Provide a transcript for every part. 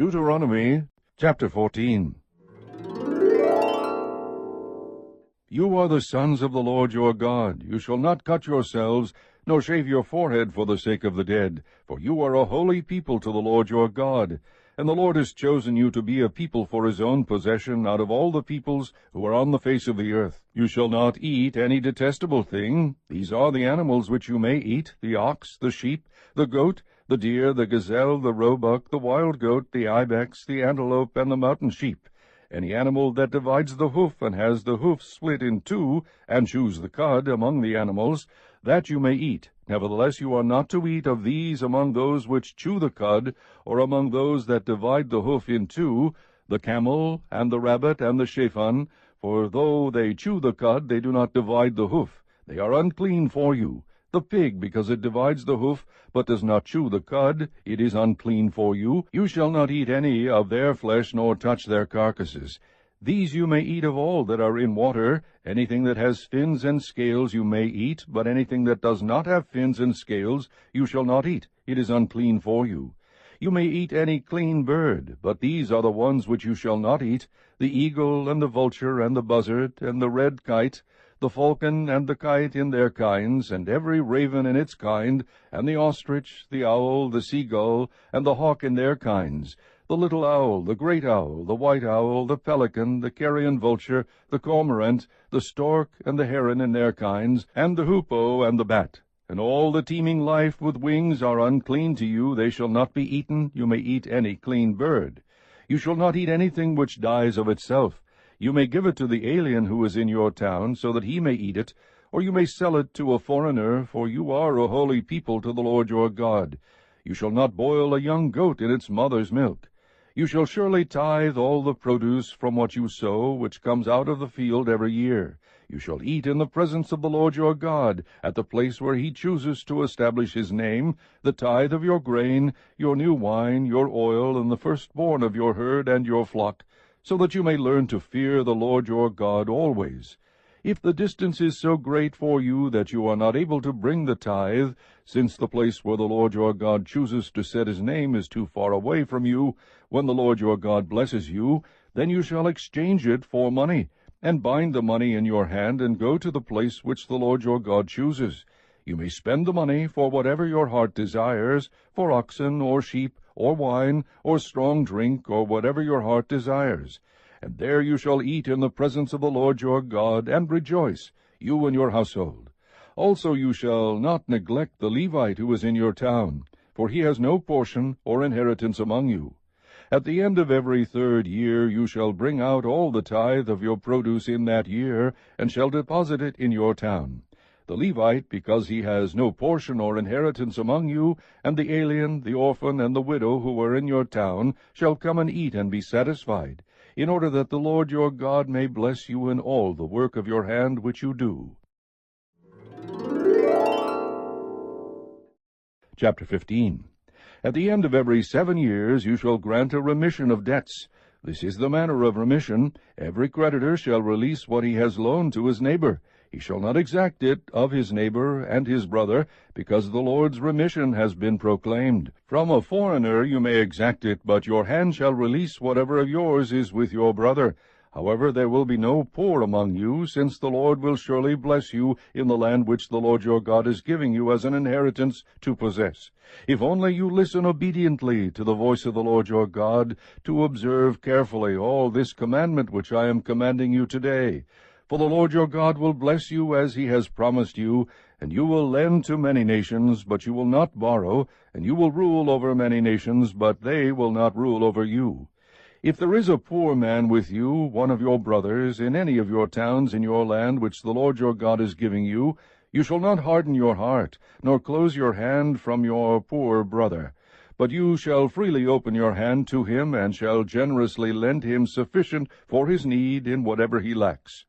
Deuteronomy chapter 14. You are the sons of the Lord your God. You shall not cut yourselves, nor shave your forehead for the sake of the dead, for you are a holy people to the Lord your God. And the Lord has chosen you to be a people for his own possession out of all the peoples who are on the face of the earth. You shall not eat any detestable thing. These are the animals which you may eat, the ox, the sheep, the goat, the deer, the gazelle, the roebuck, the wild goat, the ibex, the antelope, and the mountain sheep. Any animal that divides the hoof, and has the hoof split in two, and chews the cud among the animals, that you may eat. Nevertheless you are not to eat of these among those which chew the cud, or among those that divide the hoof in two, the camel, and the rabbit, and the shaphan, for though they chew the cud, they do not divide the hoof. They are unclean for you. The pig, because it divides the hoof, but does not chew the cud, it is unclean for you. You shall not eat any of their flesh, nor touch their carcasses. These you may eat of all that are in water. Anything that has fins and scales you may eat, but anything that does not have fins and scales you shall not eat. It is unclean for you. You may eat any clean bird, but these are the ones which you shall not eat: the eagle, and the vulture, and the buzzard, and the red kite, the falcon and the kite in their kinds, and every raven in its kind, and the ostrich, the owl, the seagull, and the hawk in their kinds, the little owl, the great owl, the white owl, the pelican, the carrion vulture, the cormorant, the stork, and the heron in their kinds, and the hoopoe and the bat. And all the teeming life with wings are unclean to you. They shall not be eaten. You may eat any clean bird. You shall not eat anything which dies of itself. You may give it to the alien who is in your town, so that he may eat it, or you may sell it to a foreigner, for you are a holy people to the Lord your God. You shall not boil a young goat in its mother's milk. You shall surely tithe all the produce from what you sow, which comes out of the field every year. You shall eat in the presence of the Lord your God, at the place where he chooses to establish his name, the tithe of your grain, your new wine, your oil, and the firstborn of your herd and your flock, so that you may learn to fear the Lord your God always. If the distance is so great for you that you are not able to bring the tithe, since the place where the Lord your God chooses to set his name is too far away from you, when the Lord your God blesses you, then you shall exchange it for money, and bind the money in your hand, and go to the place which the Lord your God chooses. You may spend the money for whatever your heart desires, for oxen, or sheep, or wine, or strong drink, or whatever your heart desires. And there you shall eat in the presence of the Lord your God, and rejoice, you and your household. Also you shall not neglect the Levite who is in your town, for he has no portion or inheritance among you. At the end of every 3rd year you shall bring out all the tithe of your produce in that year, and shall deposit it in your town. The Levite, because he has no portion or inheritance among you, and the alien, the orphan, and the widow who are in your town, shall come and eat and be satisfied, in order that the Lord your God may bless you in all the work of your hand which you do. Chapter 15. At the end of every 7 years you shall grant a remission of debts. This is the manner of remission. Every creditor shall release what he has loaned to his neighbor. He shall not exact it of his neighbor and his brother, because the Lord's remission has been proclaimed. From a foreigner you may exact it, but your hand shall release whatever of yours is with your brother. However, there will be no poor among you, since the Lord will surely bless you in the land which the Lord your God is giving you as an inheritance to possess. If only you listen obediently to the voice of the Lord your God, to observe carefully all this commandment which I am commanding you today. For the Lord your God will bless you as he has promised you, and you will lend to many nations, but you will not borrow, and you will rule over many nations, but they will not rule over you. If there is a poor man with you, one of your brothers, in any of your towns in your land which the Lord your God is giving you, you shall not harden your heart, nor close your hand from your poor brother. But you shall freely open your hand to him, and shall generously lend him sufficient for his need in whatever he lacks.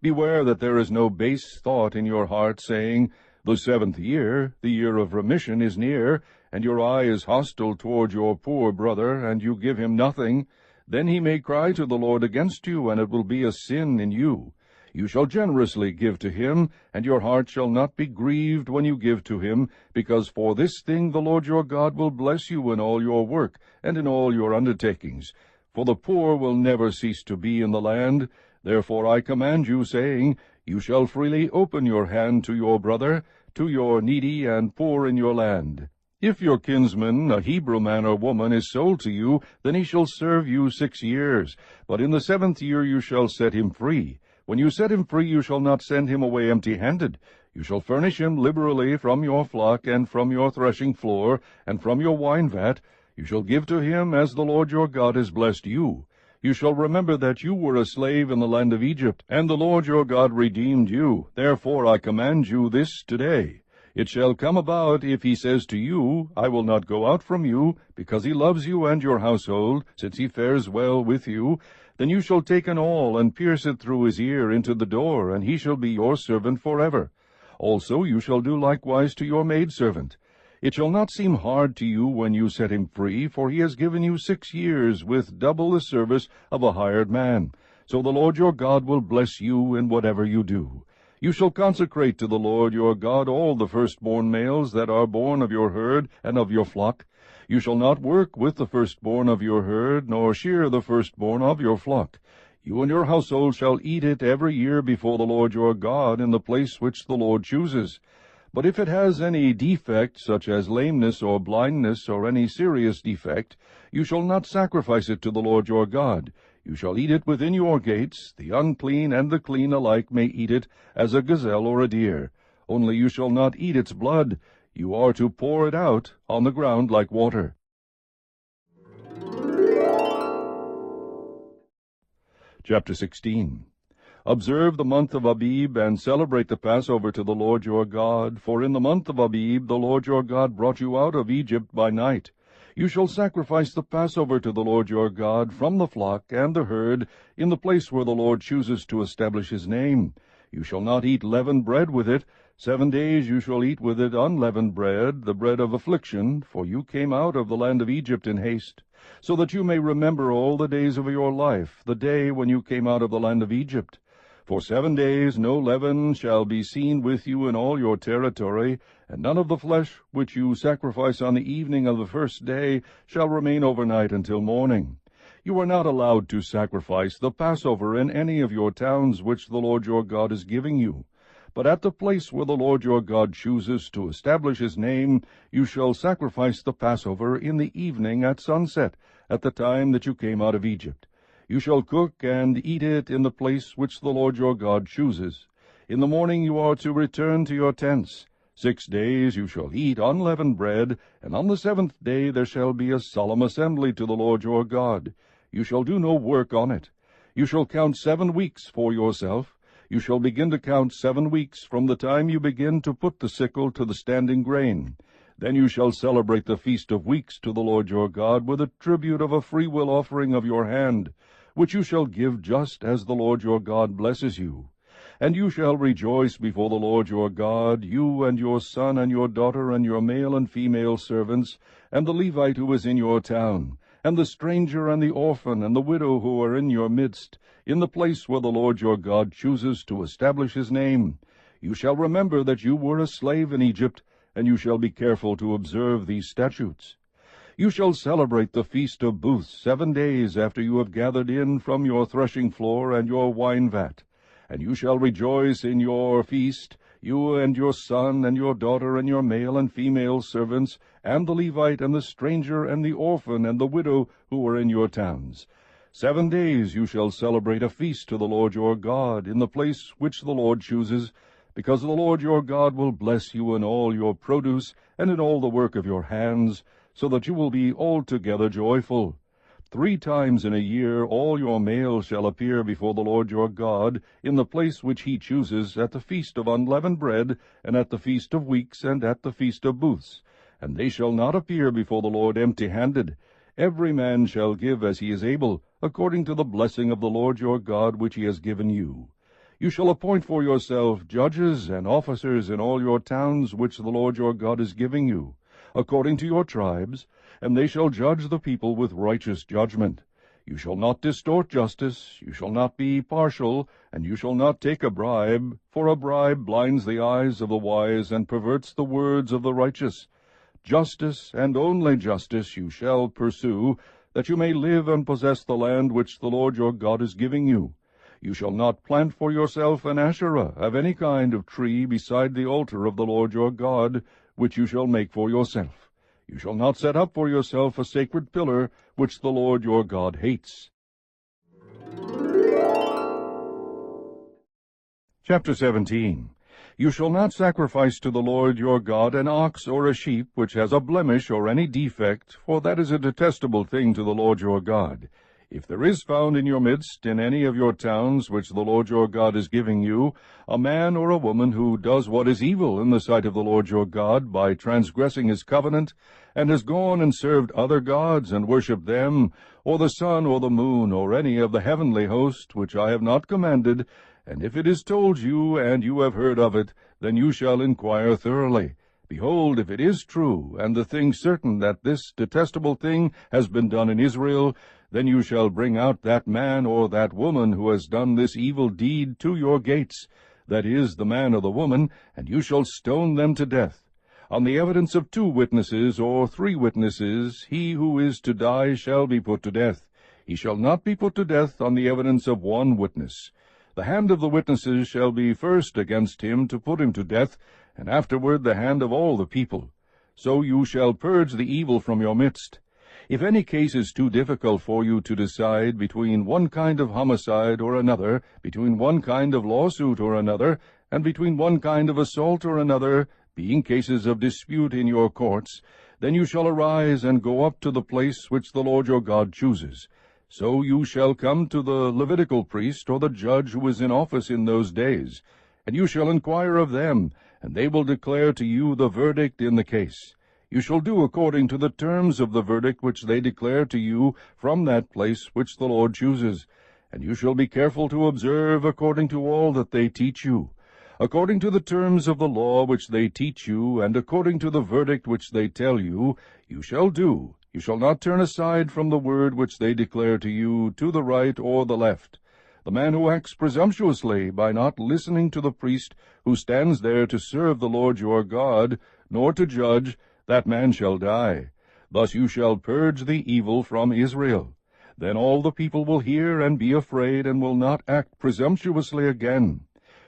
Beware that there is no base thought in your heart, saying, The 7th year, the year of remission, is near, and your eye is hostile toward your poor brother, and you give him nothing. Then he may cry to the Lord against you, and it will be a sin in you. You shall generously give to him, and your heart shall not be grieved when you give to him, because for this thing the Lord your God will bless you in all your work and in all your undertakings. For the poor will never cease to be in the land. Therefore I command you, saying, You shall freely open your hand to your brother, to your needy and poor in your land. If your kinsman, a Hebrew man or woman, is sold to you, then he shall serve you 6 years. But in the 7th year you shall set him free. When you set him free, you shall not send him away empty-handed. You shall furnish him liberally from your flock, and from your threshing floor, and from your wine vat. You shall give to him as the Lord your God has blessed you. You shall remember that you were a slave in the land of Egypt, and the Lord your God redeemed you. Therefore I command you this today. It shall come about, if he says to you, I will not go out from you, because he loves you and your household, since he fares well with you, then you shall take an awl, and pierce it through his ear into the door, and he shall be your servant forever. Also you shall do likewise to your maidservant. It shall not seem hard to you when you set him free, for he has given you 6 years, with double the service of a hired man. So the Lord your God will bless you in whatever you do. You shall consecrate to the Lord your God all the firstborn males that are born of your herd and of your flock. You shall not work with the firstborn of your herd, nor shear the firstborn of your flock. You and your household shall eat it every year before the Lord your God in the place which the Lord chooses. But if it has any defect, such as lameness or blindness or any serious defect, you shall not sacrifice it to the Lord your God. You shall eat it within your gates. The unclean and the clean alike may eat it, as a gazelle or a deer. Only you shall not eat its blood. You are to pour it out on the ground like water. Chapter 16. Observe the month of Abib, and celebrate the Passover to the Lord your God, for in the month of Abib the Lord your God brought you out of Egypt by night. You shall sacrifice the Passover to the Lord your God from the flock and the herd, in the place where the Lord chooses to establish his name. You shall not eat leavened bread with it. 7 days you shall eat with it unleavened bread, the bread of affliction, for you came out of the land of Egypt in haste, so that you may remember all the days of your life, the day when you came out of the land of Egypt. For 7 days no leaven shall be seen with you in all your territory, and none of the flesh which you sacrifice on the evening of the first day shall remain overnight until morning. You are not allowed to sacrifice the Passover in any of your towns which the Lord your God is giving you. But at the place where the Lord your God chooses to establish his name, you shall sacrifice the Passover in the evening at sunset, at the time that you came out of Egypt. You shall cook and eat it in the place which the Lord your God chooses. In the morning you are to return to your tents. 6 days you shall eat unleavened bread, and on the 7th day there shall be a solemn assembly to the Lord your God. You shall do no work on it. You shall count 7 weeks for yourself. You shall begin to count 7 weeks from the time you begin to put the sickle to the standing grain. Then you shall celebrate the Feast of Weeks to the Lord your God with a tribute of a freewill offering of your hand, which you shall give just as the Lord your God blesses you. And you shall rejoice before the Lord your God, you and your son and your daughter and your male and female servants, and the Levite who is in your town, and the stranger and the orphan and the widow who are in your midst, in the place where the Lord your God chooses to establish his name. You shall remember that you were a slave in Egypt, and you shall be careful to observe these statutes. You shall celebrate the Feast of Booths 7 days after you have gathered in from your threshing floor and your wine vat. And you shall rejoice in your feast, you and your son and your daughter and your male and female servants, and the Levite and the stranger and the orphan and the widow who are in your towns. 7 days you shall celebrate a feast to the Lord your God in the place which the Lord chooses, because the Lord your God will bless you in all your produce and in all the work of your hands, so that you will be altogether joyful. 3 times in a year all your males shall appear before the Lord your God in the place which he chooses, at the Feast of Unleavened Bread, and at the Feast of Weeks, and at the Feast of Booths. And they shall not appear before the Lord empty-handed. Every man shall give as he is able, according to the blessing of the Lord your God which he has given you. You shall appoint for yourself judges and officers in all your towns which the Lord your God is giving you, according to your tribes, and they shall judge the people with righteous judgment. You shall not distort justice, you shall not be partial, and you shall not take a bribe, for a bribe blinds the eyes of the wise and perverts the words of the righteous. Justice, and only justice, you shall pursue, that you may live and possess the land which the Lord your God is giving you. You shall not plant for yourself an Asherah of any kind of tree beside the altar of the Lord your God, which you shall make for yourself. You shall not set up for yourself a sacred pillar, which the Lord your God hates. Chapter 17. You shall not sacrifice to the Lord your God an ox or a sheep which has a blemish or any defect, for that is a detestable thing to the Lord your God. If there is found in your midst, in any of your towns which the Lord your God is giving you, a man or a woman who does what is evil in the sight of the Lord your God by transgressing his covenant, and has gone and served other gods and worshipped them, or the sun or the moon, or any of the heavenly host, which I have not commanded, and if it is told you, and you have heard of it, then you shall inquire thoroughly. Behold, if it is true, and the thing certain that this detestable thing has been done in Israel, then you shall bring out that man or that woman who has done this evil deed to your gates, that is, the man or the woman, and you shall stone them to death. On the evidence of 2 witnesses or 3 witnesses, he who is to die shall be put to death. He shall not be put to death on the evidence of 1 witness. The hand of the witnesses shall be first against him to put him to death, and afterward the hand of all the people. So you shall purge the evil from your midst. If any case is too difficult for you to decide between one kind of homicide or another, between one kind of lawsuit or another, and between one kind of assault or another, being cases of dispute in your courts, then you shall arise and go up to the place which the Lord your God chooses. So you shall come to the Levitical priest or the judge who is in office in those days, and you shall inquire of them, and they will declare to you the verdict in the case. You shall do according to the terms of the verdict which they declare to you from that place which the Lord chooses, and you shall be careful to observe according to all that they teach you. According to the terms of the law which they teach you, and according to the verdict which they tell you, you shall do. You shall not turn aside from the word which they declare to you, to the right or the left. The man who acts presumptuously by not listening to the priest who stands there to serve the Lord your God, nor to judge, that man shall die. Thus you shall purge the evil from Israel. Then all the people will hear and be afraid, and will not act presumptuously again.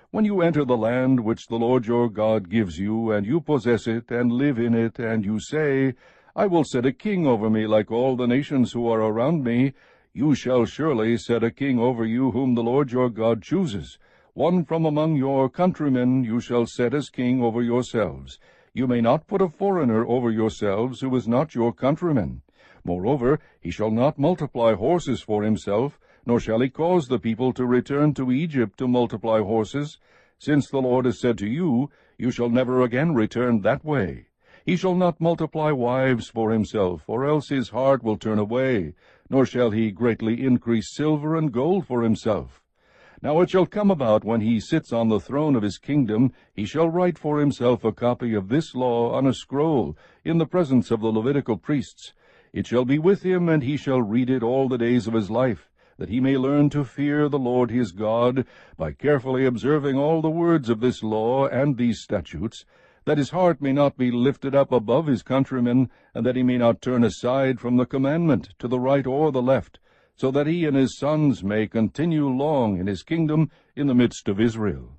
When you enter the land which the Lord your God gives you, and you possess it, and live in it, and you say, I will set a king over me like all the nations who are around me, you shall surely set a king over you whom the Lord your God chooses. One from among your countrymen you shall set as king over yourselves. You may not put a foreigner over yourselves who is not your countryman. Moreover, he shall not multiply horses for himself, nor shall he cause the people to return to Egypt to multiply horses, since the Lord has said to you, you shall never again return that way. He shall not multiply wives for himself, or else his heart will turn away, nor shall he greatly increase silver and gold for himself. Now it shall come about, when he sits on the throne of his kingdom, he shall write for himself a copy of this law on a scroll, in the presence of the Levitical priests. It shall be with him, and he shall read it all the days of his life, that he may learn to fear the Lord his God, by carefully observing all the words of this law and these statutes, that his heart may not be lifted up above his countrymen, and that he may not turn aside from the commandment to the right or the left, so that he and his sons may continue long in his kingdom in the midst of Israel.